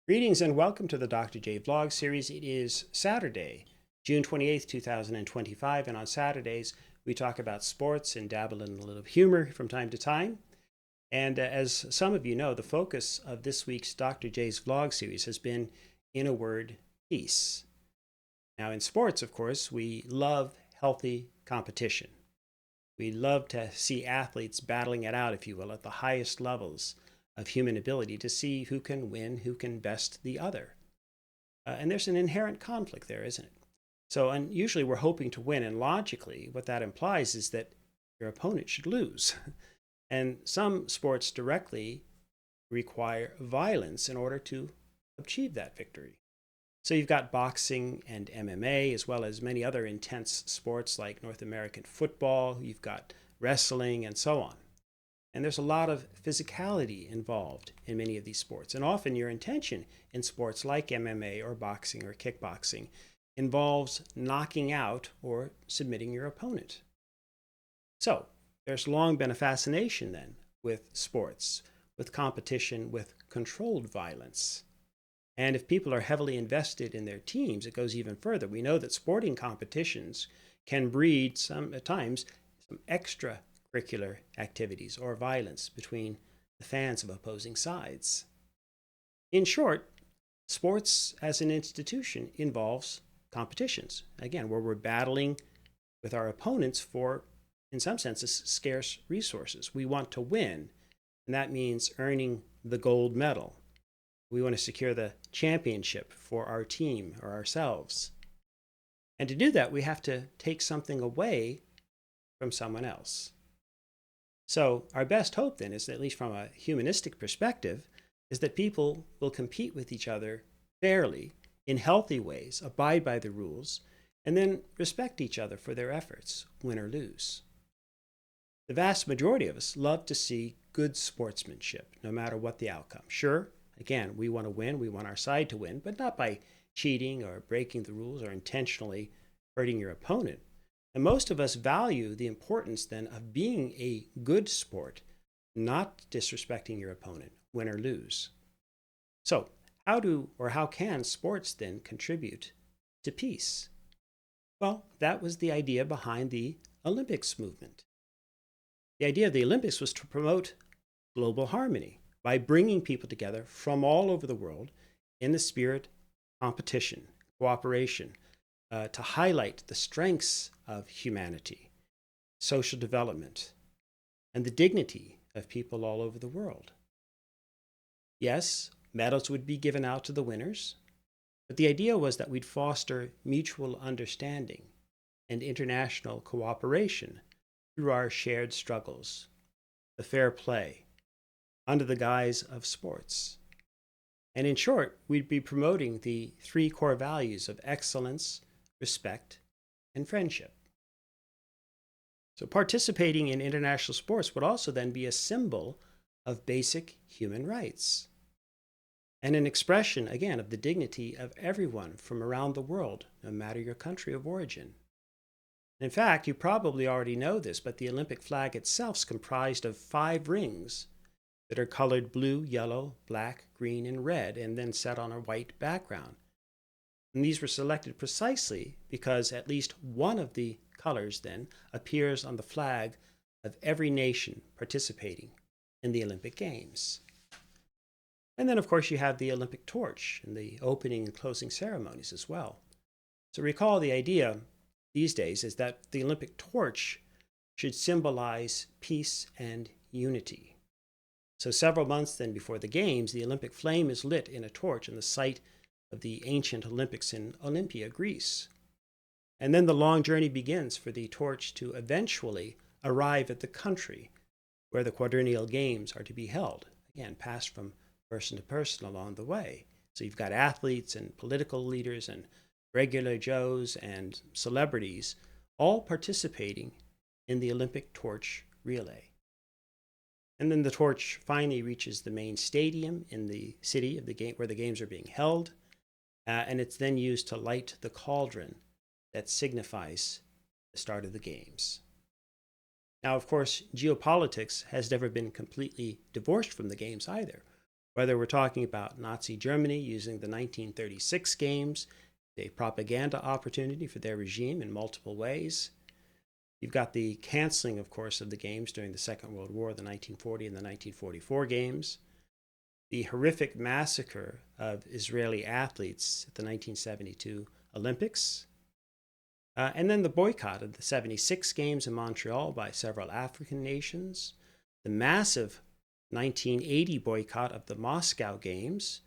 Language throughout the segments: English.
Greetings and welcome to the Dr. J Vlog series. It is Saturday, June 28th, 2025, and on Saturdays we talk about sports and dabble in a little humor from time to time. And as some of you know, the focus of this week's Dr. J's Vlog series has been, in a word, peace. Now, in sports, of course, we love healthy competition. We love to see athletes battling it out, if you will, at the highest levels of human ability to see who can win, who can best the other. And there's an inherent conflict there, isn't it? So, and usually we're hoping to win, and logically, what that implies is that your opponent should lose. And some sports directly require violence in order to achieve that victory. So you've got boxing and MMA, as well as many other intense sports like North American football. You've got wrestling and so on. And there's a lot of physicality involved in many of these sports. And often your intention in sports like MMA or boxing or kickboxing involves knocking out or submitting your opponent. So there's long been a fascination then with sports, with competition, with controlled violence. And if people are heavily invested in their teams, it goes even further. We know that sporting competitions can breed at times some extracurricular activities or violence between the fans of opposing sides. In short, sports as an institution involves competitions, again, where we're battling with our opponents for, in some senses, scarce resources. We want to win, and that means earning the gold medal. We want to secure the championship for our team or ourselves. And to do that, we have to take something away from someone else. So our best hope then is, at least from a humanistic perspective, is that people will compete with each other fairly, in healthy ways, abide by the rules, and then respect each other for their efforts, win or lose. The vast majority of us love to see good sportsmanship, no matter what the outcome. Sure, again, we want to win, we want our side to win, but not by cheating or breaking the rules or intentionally hurting your opponent. And most of us value the importance then of being a good sport, not disrespecting your opponent, win or lose. So, how can sports then contribute to peace? Well, that was the idea behind the Olympics movement. The idea of the Olympics was to promote global harmony by bringing people together from all over the world in the spirit of competition, cooperation, to highlight the strengths of humanity, social development, and the dignity of people all over the world. Yes, medals would be given out to the winners, but the idea was that we'd foster mutual understanding and international cooperation through our shared struggles, the fair play, under the guise of sports. And in short, we'd be promoting the three core values of excellence, respect, and friendship. So participating in international sports would also then be a symbol of basic human rights and an expression, again, of the dignity of everyone from around the world, no matter your country of origin. In fact, you probably already know this, but the Olympic flag itself is comprised of 5 rings that are colored blue, yellow, black, green, and red, and then set on a white background. And these were selected precisely because at least one of the colors then appears on the flag of every nation participating in the Olympic Games. And then, of course, you have the Olympic torch in the opening and closing ceremonies as well. So recall, the idea these days is that the Olympic torch should symbolize peace and unity. So several months then before the Games, the Olympic flame is lit in a torch in the site of the ancient Olympics in Olympia, Greece. And then the long journey begins for the torch to eventually arrive at the country where the quadrennial games are to be held, again, passed from person to person along the way. So you've got athletes and political leaders and regular Joes and celebrities all participating in the Olympic torch relay. And then the torch finally reaches the main stadium in the city of the game where the games are being held, and it's then used to light the cauldron that signifies the start of the games. Now, of course, geopolitics has never been completely divorced from the games either. Whether we're talking about Nazi Germany using the 1936 games, a propaganda opportunity for their regime in multiple ways. You've got the canceling, of course, of the games during the Second World War, the 1940 and the 1944 games. The horrific massacre of Israeli athletes at the 1972 Olympics. And then the boycott of the 76 games in Montreal by several African nations. The massive 1980 boycott of the Moscow Games,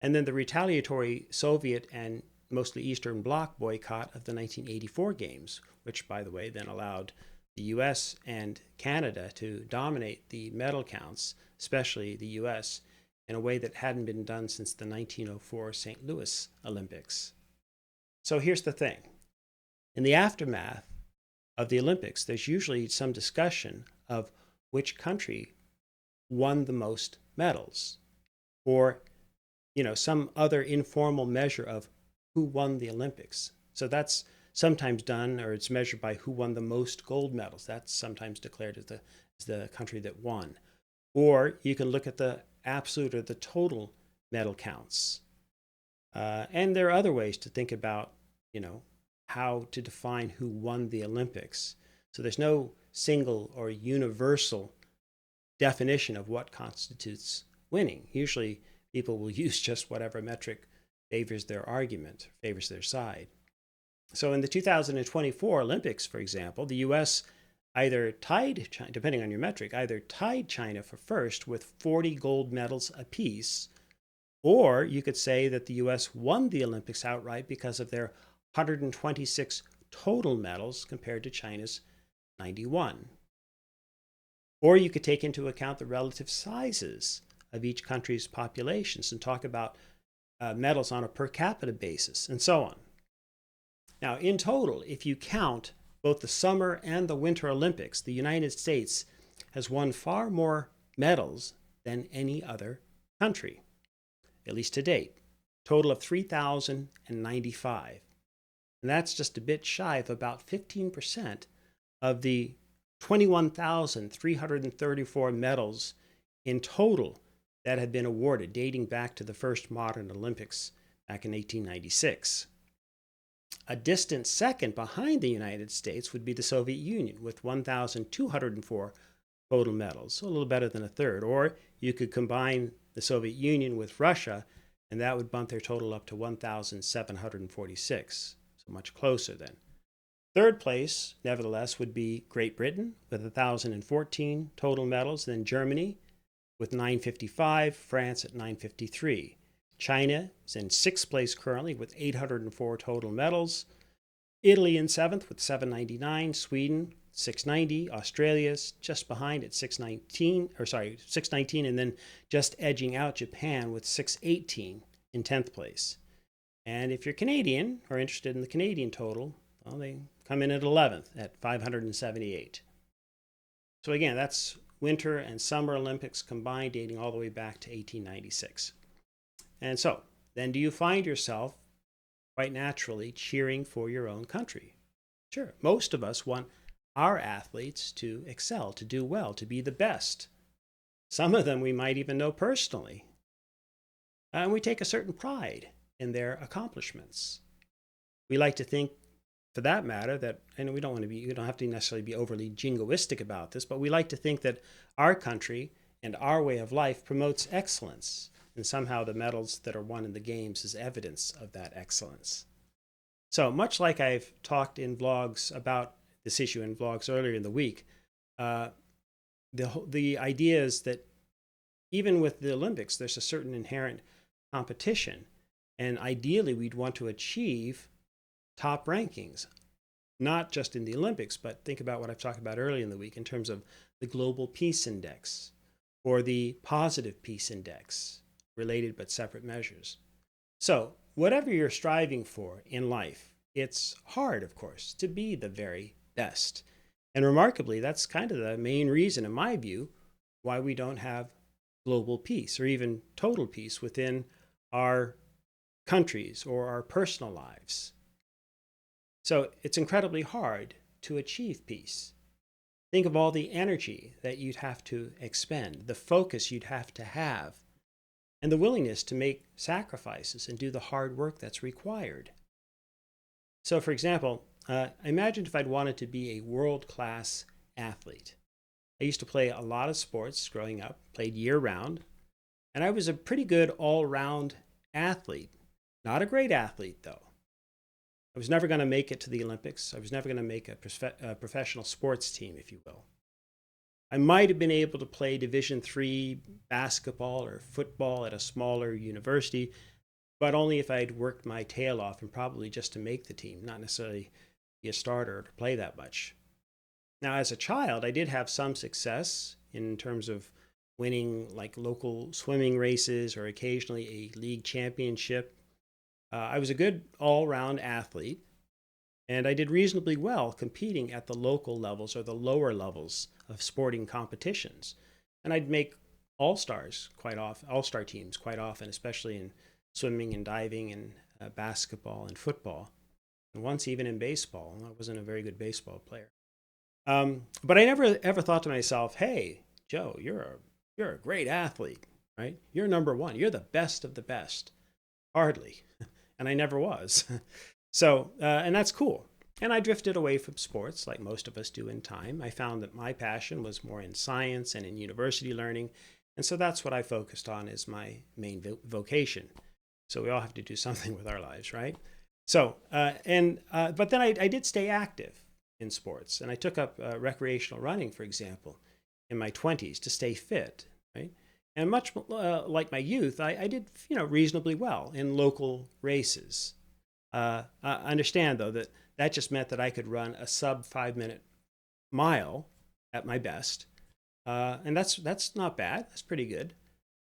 and then the retaliatory Soviet and mostly Eastern Bloc boycott of the 1984 Games, which, by the way, then allowed the US and Canada to dominate the medal counts, especially the US, in a way that hadn't been done since the 1904 St. Louis Olympics. So here's the thing. In the aftermath of the Olympics, there's usually some discussion of which country won the most medals, or some other informal measure of who won the Olympics. So that's sometimes done, or it's measured by who won the most gold medals. That's sometimes declared as the country that won. Or you can look at the absolute or the total medal counts. And there are other ways to think about, how to define who won the Olympics. So there's no single or universal definition of what constitutes winning. Usually people will use just whatever metric favors their argument, favors their side. So in the 2024 Olympics, for example, the US either tied China, depending on your metric, either tied China for first with 40 gold medals apiece, or you could say that the US won the Olympics outright because of their 126 total medals compared to China's 91. Or you could take into account the relative sizes of each country's populations and talk about medals on a per capita basis and so on. Now, in total, if you count both the Summer and the Winter Olympics, the United States has won far more medals than any other country, at least to date. Total of 3,095. And that's just a bit shy of about 15% of the 21,334 medals in total that had been awarded, dating back to the first modern Olympics back in 1896. A distant second behind the United States would be the Soviet Union, with 1,204 total medals, so a little better than a third. Or you could combine the Soviet Union with Russia, and that would bump their total up to 1,746, so much closer then. Third place, nevertheless, would be Great Britain with 1,014 total medals, then Germany with 955, France at 953. China is in sixth place currently with 804 total medals. Italy in seventh with 799, Sweden 690, Australia's just behind at 619, and then just edging out Japan with 618 in 10th place. And if you're Canadian or interested in the Canadian total, well, they come in at 11th at 578. So again, that's Winter and Summer Olympics combined, dating all the way back to 1896. And so, then do you find yourself quite naturally cheering for your own country? Sure, most of us want our athletes to excel, to do well, to be the best. Some of them we might even know personally. And we take a certain pride in their accomplishments. We like to think, for that matter, that, and we don't have to necessarily be overly jingoistic about this, but we like to think that our country and our way of life promotes excellence, and somehow the medals that are won in the games is evidence of that excellence. So much like I've talked in vlogs about this issue in vlogs earlier in the week, the idea is that even with the Olympics, there's a certain inherent competition, and ideally we'd want to achieve top rankings, not just in the Olympics, but think about what I've talked about earlier in the week in terms of the Global Peace Index or the Positive Peace Index, related but separate measures. So whatever you're striving for in life, it's hard, of course, to be the very best. And remarkably, that's kind of the main reason, in my view, why we don't have global peace or even total peace within our countries or our personal lives. So it's incredibly hard to achieve peace. Think of all the energy that you'd have to expend, the focus you'd have to have and the willingness to make sacrifices and do the hard work that's required. So, for example, imagine if I'd wanted to be a world-class athlete. I used to play a lot of sports growing up, played year-round, and I was a pretty good all-round athlete. Not a great athlete, though. I was never going to make it to the Olympics. I was never going to make a professional sports team, if you will. I might have been able to play Division III basketball or football at a smaller university, but only if I'd worked my tail off and probably just to make the team, not necessarily be a starter or to play that much. Now, as a child, I did have some success in terms of winning like local swimming races or occasionally a league championship. I was a good all-round athlete, and I did reasonably well competing at the local levels or the lower levels of sporting competitions. And I'd make all-stars quite often, all-star teams quite often, especially in swimming and diving and basketball and football. And once even in baseball. I wasn't a very good baseball player. But I never ever thought to myself, hey, Joe, you're a great athlete, right? You're number one. You're the best of the best. Hardly. And I never was. So, and that's cool. And I drifted away from sports like most of us do in time. I found that my passion was more in science and in university learning. And so that's what I focused on as my main vocation. So we all have to do something with our lives, right? So, but then I did stay active in sports. And I took up recreational running, for example, in my 20s to stay fit, right? And much like my youth, I did, reasonably well in local races. I understand, though, that just meant that I could run a sub 5-minute mile at my best. And that's not bad. That's pretty good.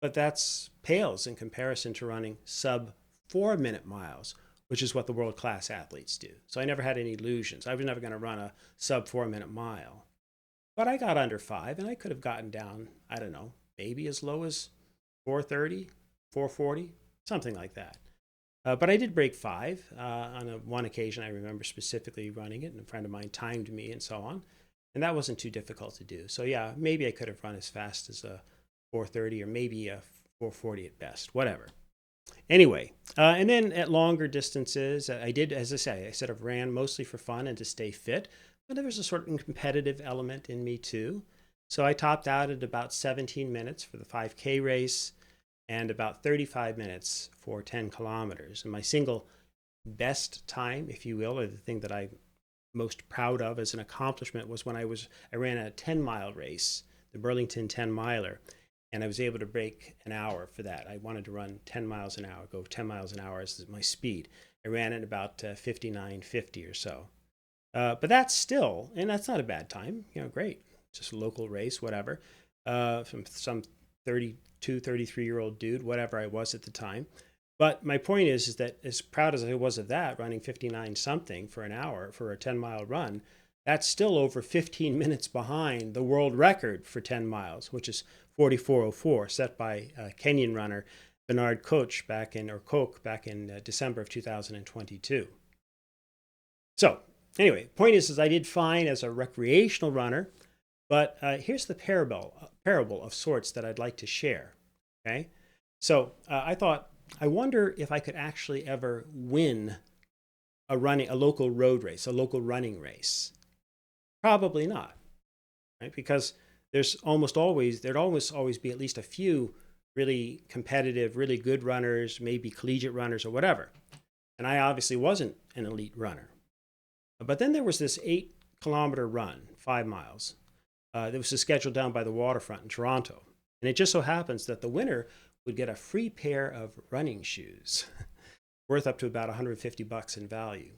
But that's pales in comparison to running sub 4-minute miles, which is what the world-class athletes do. So I never had any illusions. I was never going to run a sub 4-minute mile. But I got under 5, and I could have gotten down, I don't know, maybe as low as 4:30, 4:40, something like that. But I did break 5 on one occasion. I remember specifically running it, and a friend of mine timed me and so on. And that wasn't too difficult to do. So yeah, maybe I could have run as fast as a 4:30 or maybe a 4:40 at best, whatever. Anyway, and then at longer distances, I did, as I say, I sort of ran mostly for fun and to stay fit, but there was a sort of competitive element in me too. So I topped out at about 17 minutes for the 5K race and about 35 minutes for 10 kilometers. And my single best time, if you will, or the thing that I'm most proud of as an accomplishment was when I ran a 10-mile race, the Burlington 10-miler, and I was able to break an hour for that. I wanted to run 10 miles an hour, go 10 miles an hour as my speed. I ran at about 59:50 or so. But that's still, and that's not a bad time, great. Just a local race, whatever, from some 32, 33-year-old dude, whatever I was at the time. But my point is that as proud as I was of that, running 59 something for an hour for a 10-mile run, that's still over 15 minutes behind the world record for 10 miles, which is 44:04, set by Kenyan runner Bernard Koch back in December of 2022. So anyway, point is I did fine as a recreational runner, but here's the parable of sorts that I'd like to share. Okay, so I thought, I wonder if I could actually ever win a local road race, a local running race. Probably not, right? Because there'd almost always be at least a few really competitive, really good runners, maybe collegiate runners or whatever. And I obviously wasn't an elite runner. But then there was this 8-kilometer run, 5 miles, that was scheduled down by the waterfront in Toronto. And it just so happens that the winner would get a free pair of running shoes worth up to about $150 in value.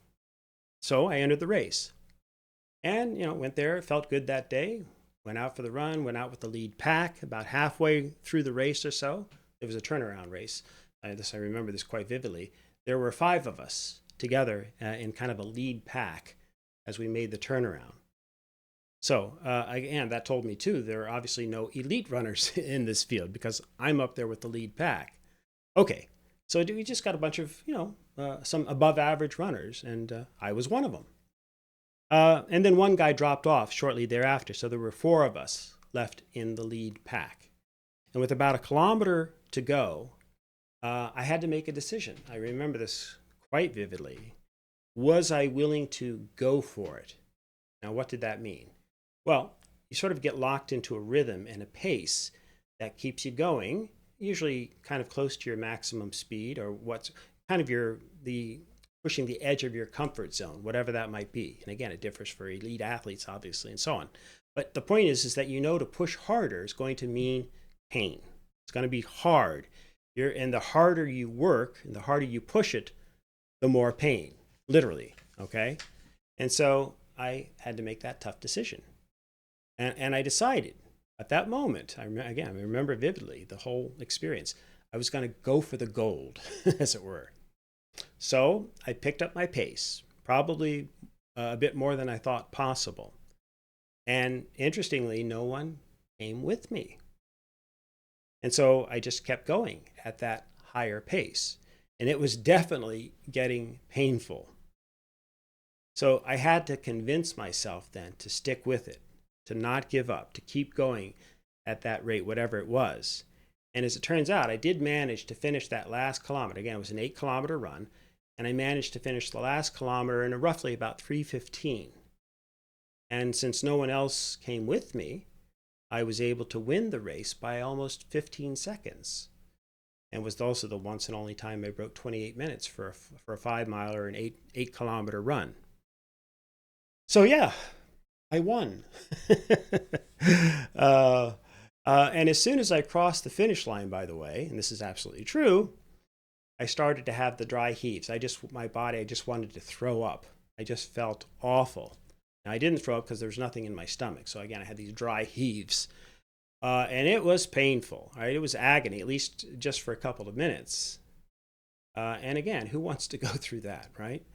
So I entered the race and, went there, felt good that day, went out for the run, went out with the lead pack. About halfway through the race or so, it was a turnaround race. I remember this quite vividly. There were 5 of us together in kind of a lead pack as we made the turnaround. So again, that told me too, there are obviously no elite runners in this field because I'm up there with the lead pack. Okay, so we just got a bunch of, some above average runners, and I was one of them. And then one guy dropped off shortly thereafter, so there were 4 of us left in the lead pack. And with about 1 kilometer to go, I had to make a decision. I remember this quite vividly. Was I willing to go for it? Now, what did that mean? Well, you sort of get locked into a rhythm and a pace that keeps you going, usually kind of close to your maximum speed or what's kind of the pushing the edge of your comfort zone, whatever that might be. And again, it differs for elite athletes, obviously, and so on. But the point is that you know to push harder is going to mean pain. It's going to be hard. And the harder you work and the harder you push it, the more pain, literally. Okay. And so I had to make that tough decision. And I decided at that moment, I remember vividly the whole experience. I was going to go for the gold, as it were. So I picked up my pace, probably a bit more than I thought possible. And interestingly, no one came with me. And so I just kept going at that higher pace. And it was definitely getting painful. So I had to convince myself then to stick with it, to not give up, to keep going at that rate, whatever it was. And as it turns out, I did manage to finish that last kilometer. Again, it was an 8-kilometer run. And I managed to finish the last kilometer in roughly about 3:15. And since no one else came with me, I was able to win the race by almost 15 seconds. And was also the once and only time I broke 28 minutes for a 5-mile or an 8-kilometer run. So yeah, I won. And as soon as I crossed the finish line, by the way, and this is absolutely true, I started to have the dry heaves. I just wanted to throw up. I just felt awful. Now, I didn't throw up because there was nothing in my stomach. So again, I had these dry heaves. And it was painful, right? It was agony, at least just for a couple of minutes. And again, who wants to go through that, right?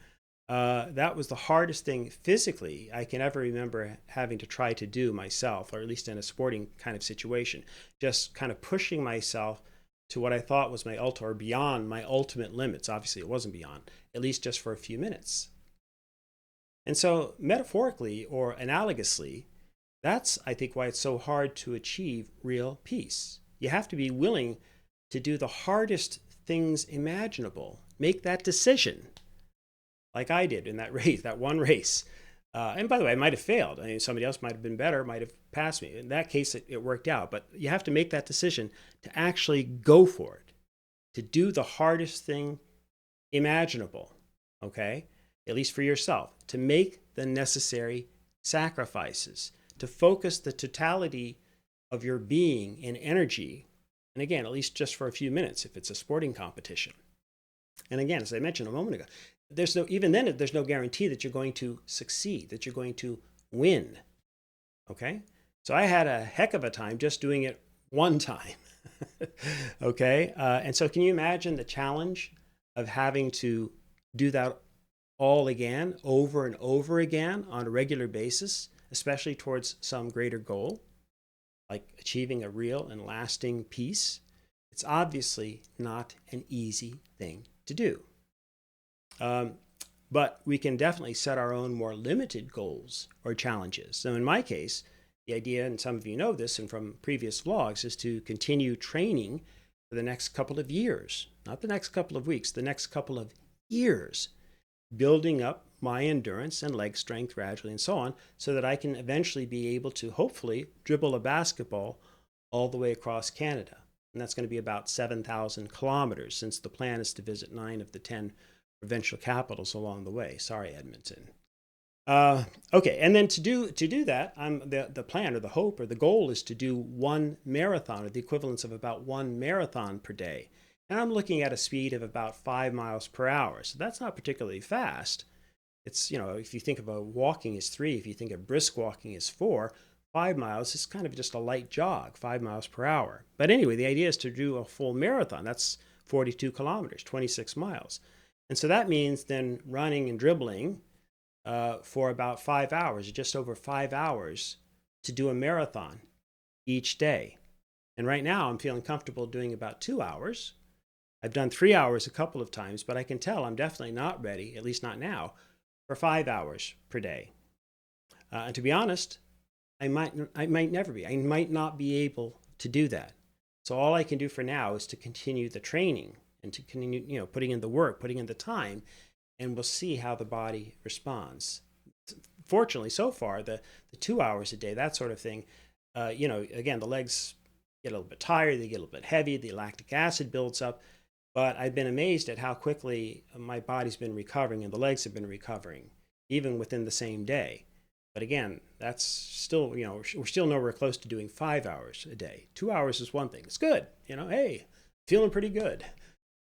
That was the hardest thing physically I can ever remember having to try to do myself, or at least in a sporting kind of situation. Just kind of pushing myself to what I thought was or beyond my ultimate limits. Obviously, it wasn't beyond, at least just for a few minutes. And so metaphorically or analogously, that's, I think, why it's so hard to achieve real peace. You have to be willing to do the hardest things imaginable. Make that decision, like I did in that race, that one race. And by the way, I might have failed. I mean, somebody else might have been better, might have passed me. In that case, it worked out. But you have to make that decision to actually go for it, to do the hardest thing imaginable, okay? At least for yourself, to make the necessary sacrifices, to focus the totality of your being and energy. And again, at least just for a few minutes if it's a sporting competition. And again, as I mentioned a moment ago, there's no guarantee that you're going to succeed, that you're going to win. Okay? So I had a heck of a time just doing it one time. Okay? And so can you imagine the challenge of having to do that all again, over and over again on a regular basis, especially towards some greater goal, like achieving a real and lasting peace? It's obviously not an easy thing to do. But we can definitely set our own more limited goals or challenges. So in my case, the idea, and some of you know this and from previous vlogs, is to continue training for the next couple of years, not the next couple of weeks, the next couple of years, building up my endurance and leg strength gradually and so on, so that I can eventually be able to hopefully dribble a basketball all the way across Canada. And that's going to be about 7,000 kilometers, since the plan is to visit 9 of the 10 provincial capitals along the way. Sorry, Edmonton. Okay, and then to do that, the plan or the hope or the goal is to do one marathon, or the equivalence of about one marathon per day. And I'm looking at a speed of about 5 miles per hour. So that's not particularly fast. It's, if you think of walking is 3, if you think of brisk walking is 4, 5 miles is kind of just a light jog, 5 miles per hour. But anyway, the idea is to do a full marathon. That's 42 kilometers, 26 miles. And so that means then running and dribbling for about 5 hours, just over 5 hours, to do a marathon each day. And right now I'm feeling comfortable doing about 2 hours. I've done 3 hours a couple of times, but I can tell I'm definitely not ready, at least not now, for 5 hours per day. And to be honest, I might never be. I might not be able to do that. So all I can do for now is to continue the training and to continue, putting in the work, putting in the time, and we'll see how the body responds. Fortunately, so far, the 2 hours a day, that sort of thing, again, the legs get a little bit tired, they get a little bit heavy, the lactic acid builds up, but I've been amazed at how quickly my body's been recovering and the legs have been recovering, even within the same day. But again, that's still, we're still nowhere close to doing 5 hours a day. 2 hours is one thing. It's good. Hey, feeling pretty good.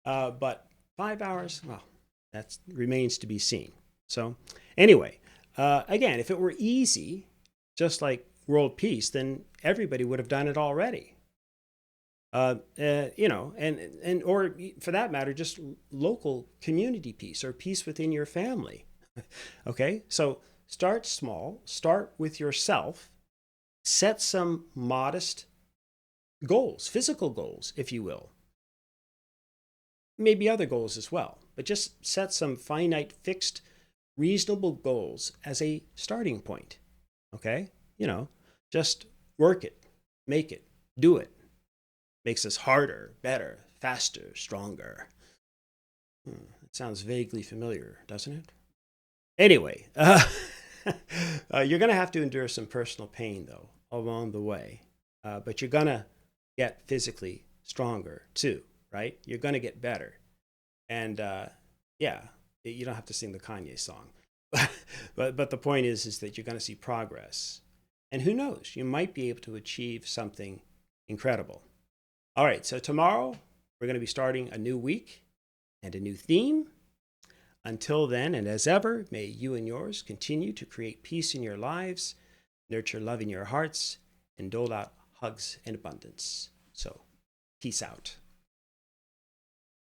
But 5 hours, well, that remains to be seen. So anyway, again, if it were easy, just like world peace, then everybody would have done it already. Or for that matter, just local community peace or peace within your family. Okay, so start small, start with yourself, set some modest goals, physical goals, if you will. Maybe other goals as well, but just set some finite, fixed, reasonable goals as a starting point. Okay, just work it, make it, do it. Makes us harder, better, faster, stronger. It sounds vaguely familiar, doesn't it? Anyway, you're going to have to endure some personal pain, though, along the way. But you're going to get physically stronger, too, right? You're going to get better. And yeah, you don't have to sing the Kanye song. but the point is that you're going to see progress. And who knows, you might be able to achieve something incredible. All right, so tomorrow we're going to be starting a new week and a new theme. Until then, and as ever, may you and yours continue to create peace in your lives, nurture love in your hearts, and dole out hugs in abundance. So, peace out.